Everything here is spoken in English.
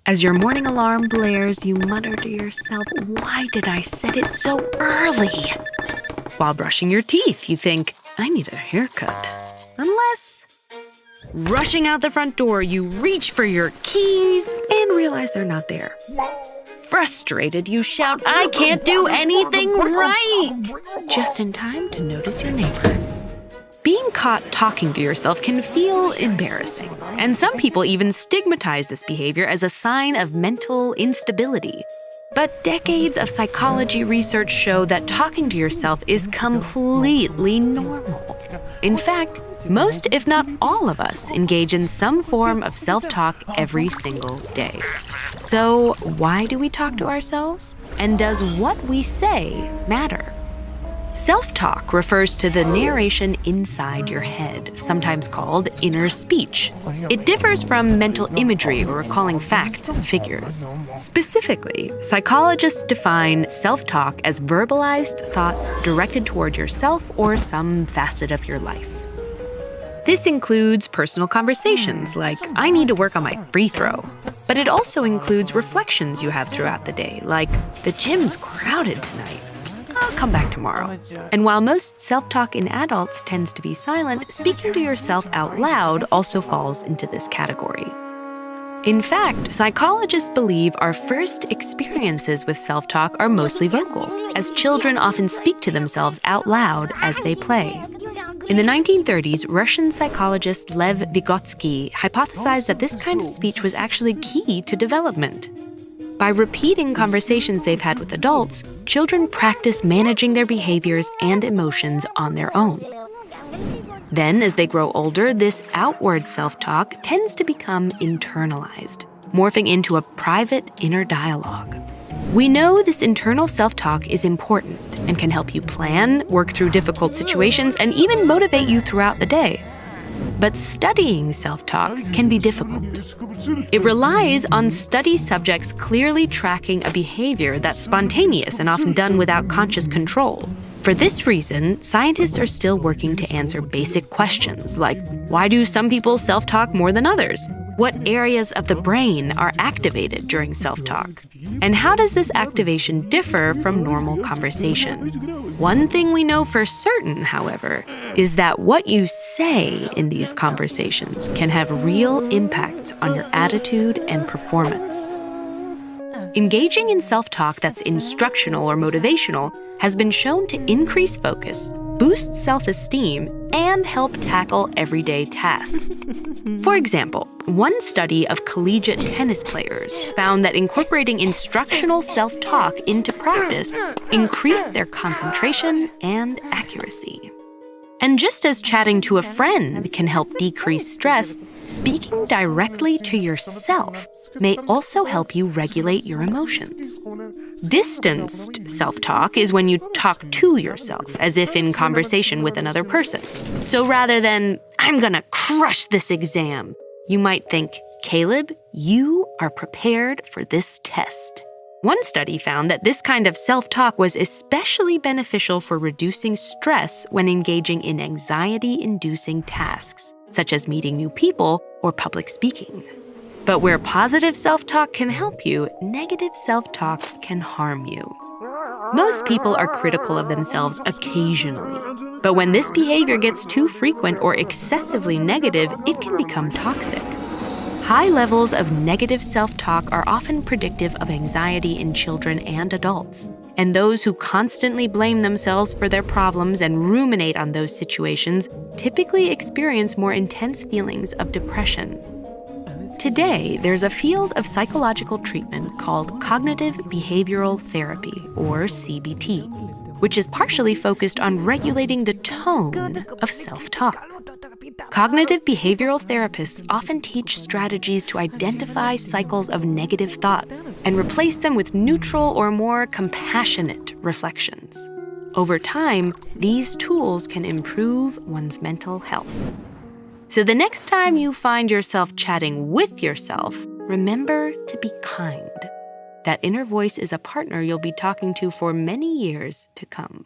As your morning alarm blares, you mutter to yourself, "Why did I set it so early?" While brushing your teeth, you think, "I need a haircut." Unless, rushing out the front door, you reach for your keys and realize they're not there. Frustrated, you shout, "I can't do anything right!" just in time to notice your neighbor. Being caught talking to yourself can feel embarrassing, and some people even stigmatize this behavior as a sign of mental instability. But decades of psychology research show that talking to yourself is completely normal. In fact, most, if not all of us, engage in some form of self-talk every single day. So why do we talk to ourselves? And does what we say matter? Self-talk refers to the narration inside your head, sometimes called inner speech. It differs from mental imagery or recalling facts and figures. Specifically, psychologists define self-talk as verbalized thoughts directed toward yourself or some facet of your life. This includes personal conversations like, "I need to work on my free throw." But it also includes reflections you have throughout the day, like, "The gym's crowded tonight. I'll come back tomorrow." And while most self-talk in adults tends to be silent, speaking to yourself out loud also falls into this category. In fact, psychologists believe our first experiences with self-talk are mostly vocal, as children often speak to themselves out loud as they play. In the 1930s, Russian psychologist Lev Vygotsky hypothesized that this kind of speech was actually key to development. By repeating conversations they've had with adults, children practice managing their behaviors and emotions on their own. Then, as they grow older, this outward self-talk tends to become internalized, morphing into a private inner dialogue. We know this internal self-talk is important and can help you plan, work through difficult situations, and even motivate you throughout the day. But studying self-talk can be difficult. It relies on study subjects clearly tracking a behavior that's spontaneous and often done without conscious control. For this reason, scientists are still working to answer basic questions like, why do some people self-talk more than others? What areas of the brain are activated during self-talk? And how does this activation differ from normal conversation? One thing we know for certain, however, is that what you say in these conversations can have real impacts on your attitude and performance. Engaging in self-talk that's instructional or motivational has been shown to increase focus, boost self-esteem, and help tackle everyday tasks. For example, one study of collegiate tennis players found that incorporating instructional self-talk into practice increased their concentration and accuracy. And just as chatting to a friend can help decrease stress, speaking directly to yourself may also help you regulate your emotions. Distanced self-talk is when you talk to yourself, as if in conversation with another person. So rather than, "I'm gonna crush this exam," you might think, "Caleb, you are prepared for this test." One study found that this kind of self-talk was especially beneficial for reducing stress when engaging in anxiety-inducing tasks, such as meeting new people or public speaking. But where positive self-talk can help you, negative self-talk can harm you. Most people are critical of themselves occasionally, but when this behavior gets too frequent or excessively negative, it can become toxic. High levels of negative self-talk are often predictive of anxiety in children and adults. And those who constantly blame themselves for their problems and ruminate on those situations typically experience more intense feelings of depression. Today, there's a field of psychological treatment called cognitive behavioral therapy, or CBT, which is partially focused on regulating the tone of self-talk. Cognitive behavioral therapists often teach strategies to identify cycles of negative thoughts and replace them with neutral or more compassionate reflections. Over time, these tools can improve one's mental health. So the next time you find yourself chatting with yourself, remember to be kind. That inner voice is a partner you'll be talking to for many years to come.